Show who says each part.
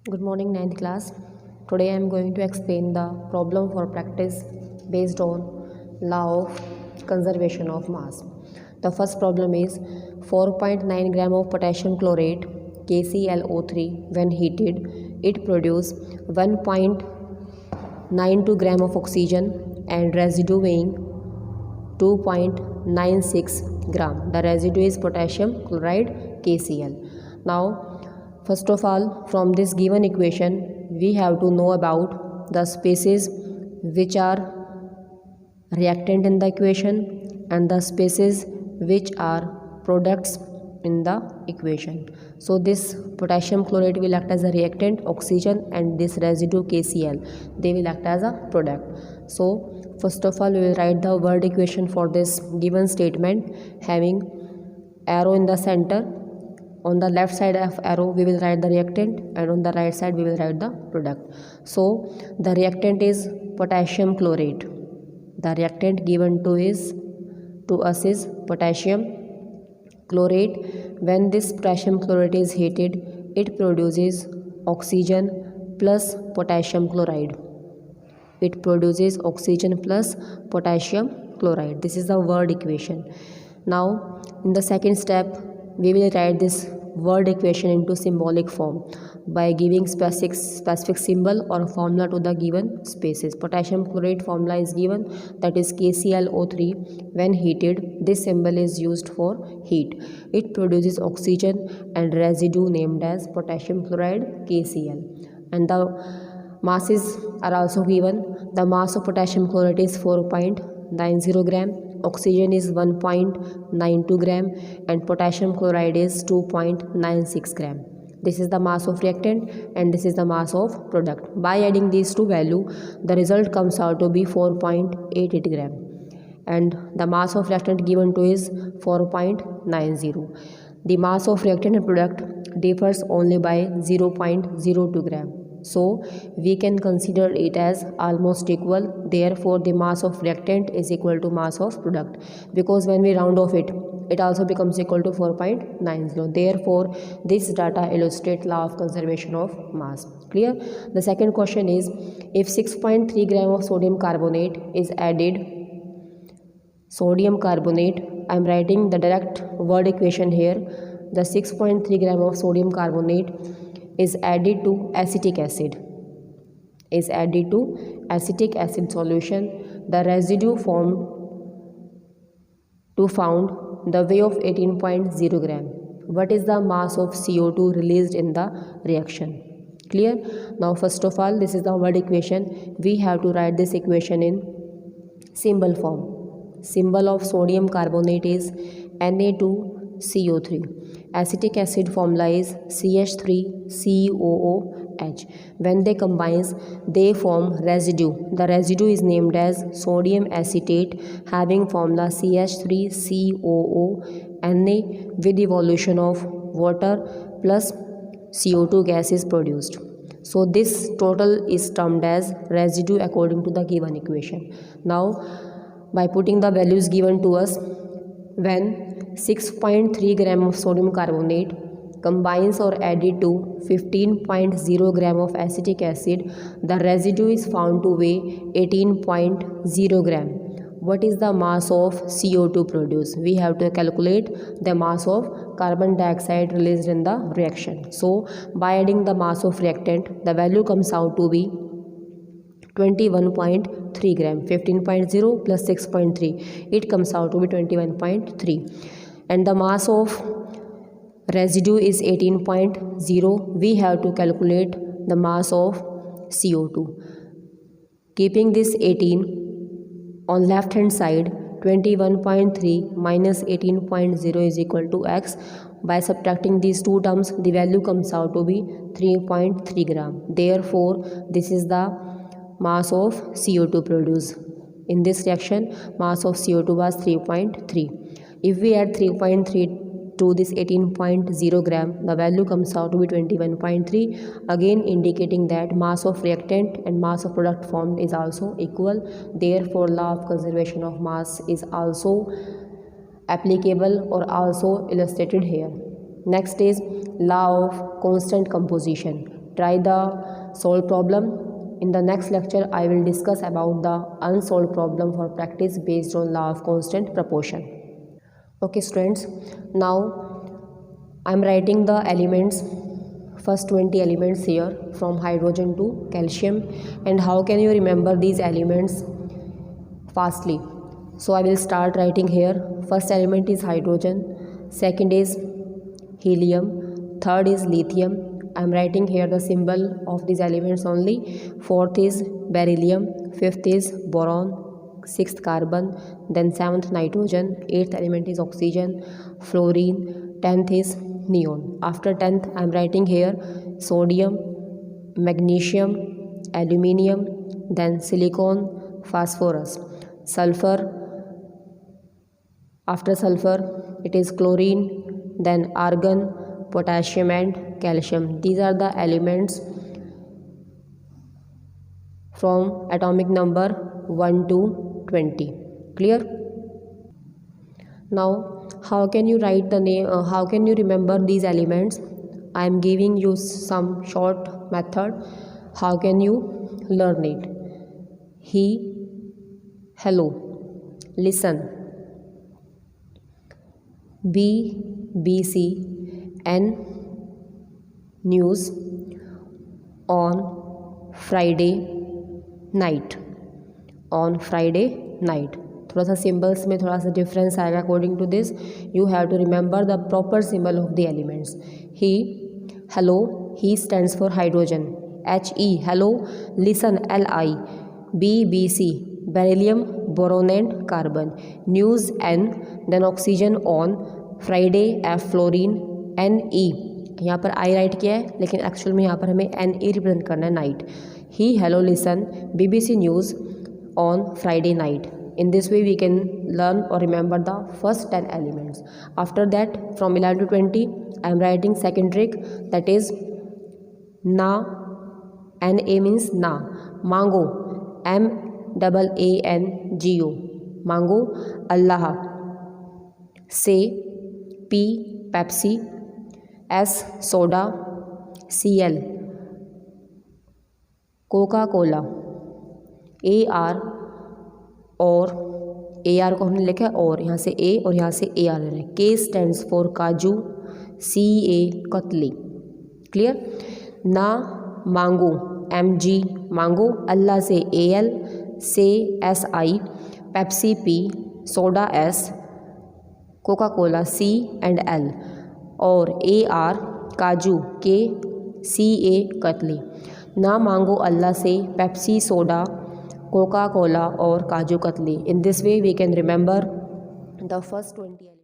Speaker 1: Good morning, ninth class. Today I am going to explain the problem for practice based on law of conservation of mass. The first problem is 4.9 gram of potassium chlorate KClO3 when heated it produces 1.92 gram of oxygen and residue weighing 2.96 gram. The residue is potassium chloride KCl. Now first of all, from this given equation, we have to know about the species which are reactant in the equation and the species which are products in the equation. So this potassium chlorate will act as a reactant, oxygen, and this residue KCl, they will act as a product. So first of all, we will write the word equation for this given statement having arrow in the center. On the left side of arrow we will write the reactant and on the right side we will write the product. So the reactant is potassium chlorate. The reactant given to us is potassium chlorate. When this potassium chlorate is heated, it produces oxygen plus potassium chloride. It produces oxygen plus potassium chloride. This is the word equation. Now in the second step, we will write this word equation into symbolic form by giving specific symbol or formula to the given species. Potassium chlorate formula is given, that is KClO3. When heated, this symbol is used for heat. It produces oxygen and residue named as potassium chloride KCl. And the masses are also given. The mass of potassium chlorate is 4.90 gram. Oxygen is 1.92 gram and potassium chloride is 2.96 gram. This is the mass of reactant and this is the mass of product. By adding these two values, the result comes out to be 4.88 gram. And the mass of reactant given to is 4.90. The mass of reactant and product differs only by 0.02 gram. So we can consider it as almost equal. Therefore the mass of reactant is equal to mass of product, because when we round off it, it also becomes equal to 4.90. Therefore this data illustrate law of conservation of mass. Clear? The second question is, if 6.3 gram of sodium carbonate is added, sodium carbonate, I am writing the direct word equation here. The 6.3 gram of sodium carbonate is added to acetic acid, solution. The residue formed to found the weight of 18.0 gram. What is the mass of CO2 released in the reaction? Clear? Now first of all, this is the word equation. We have to write this equation in symbol form. Symbol of sodium carbonate is Na2CO3. Acetic acid formula is CH3COOH. When they combine, they form residue. The residue is named as sodium acetate having formula CH3COONA with evolution of water plus CO2 gas is produced. So this total is termed as residue according to the given equation. Now by putting the values given to us, when 6.3 gram of sodium carbonate combines or added to 15.0 gram of acetic acid, the residue is found to weigh 18.0 gram. What is the mass of CO2 produced? We have to calculate the mass of carbon dioxide released in the reaction. So by adding the mass of reactant, the value comes out to be 21.3 gram. 15.0 plus 6.3, it comes out to be 21.3. And the mass of residue is 18.0. We have to calculate the mass of CO2. Keeping this 18 on left hand side, 21.3 minus 18.0 is equal to x. By subtracting these two terms, the value comes out to be 3.3 gram. Therefore this is the mass of CO2 produced. In this reaction, mass of CO2 was 3.3. If we add 3.3 to this 18.0 gram, the value comes out to be 21.3, again indicating that mass of reactant and mass of product formed is also equal. Therefore law of conservation of mass is also applicable or also illustrated here. Next is law of constant composition. try the solved problem. In the next lecture, I will discuss about the unsolved problem for practice based on law of constant proportion. Okay students, now I am writing the elements, first 20 elements here from hydrogen to calcium, and how can you remember these elements fastly. So I will start writing here. First element is hydrogen, second is helium, third is lithium. I am writing here the symbol of these elements only. Fourth is beryllium, fifth is boron, sixth carbon, then seventh nitrogen, eighth element is oxygen, fluorine, 10th is neon. After 10th I am writing here sodium, magnesium, aluminium, then silicon, phosphorus, sulfur. After sulfur it is chlorine, then argon, potassium and calcium. These are the elements from atomic number 1 to 20. Clear? Now how can you write the name, how can you remember these elements? I am giving you some short method. How can you learn it? He, hello, listen, BBC, N, news, on Friday night, on Friday night. थोड़ा सा symbols में थोड़ा सा difference आएगा. According to this you have to remember the proper symbol of the elements. He, hello, he stands for hydrogen, HE, hello, listen, LI, BBC, beryllium, boron and carbon, news, N, then oxygen, on, Friday, F, fluorine, NE. यहाँ पर I right किया है लेकिन actual में यहाँ पर हमें NE represent करना है, night. He, hello, listen, BBC news, on Friday night. In this way we can learn or remember the first 10 elements. After that from 11 to 20 I am writing second trick, that is na, NA means na, mango, MAANGO, mango, Allah, say, P, Pepsi, S, soda, CL, Coca-Cola, AR, और AR को हमने लिखा है और यहाँ से A और यहाँ से AR ले रहे हैं. K स्टैंड्स फॉर काजू, CA, कतली. क्लियर? ना, मांगो, MG, मांगो, अल्लाह से AL, से SI, Pepsi P, soda S, Coca Cola C and L, और AR, काजू, K, CA, कतली. ना मांगो अल्लाह से पेप्सी, सोडा, कोका कोला और kaju katli. In this way we can remember the first 20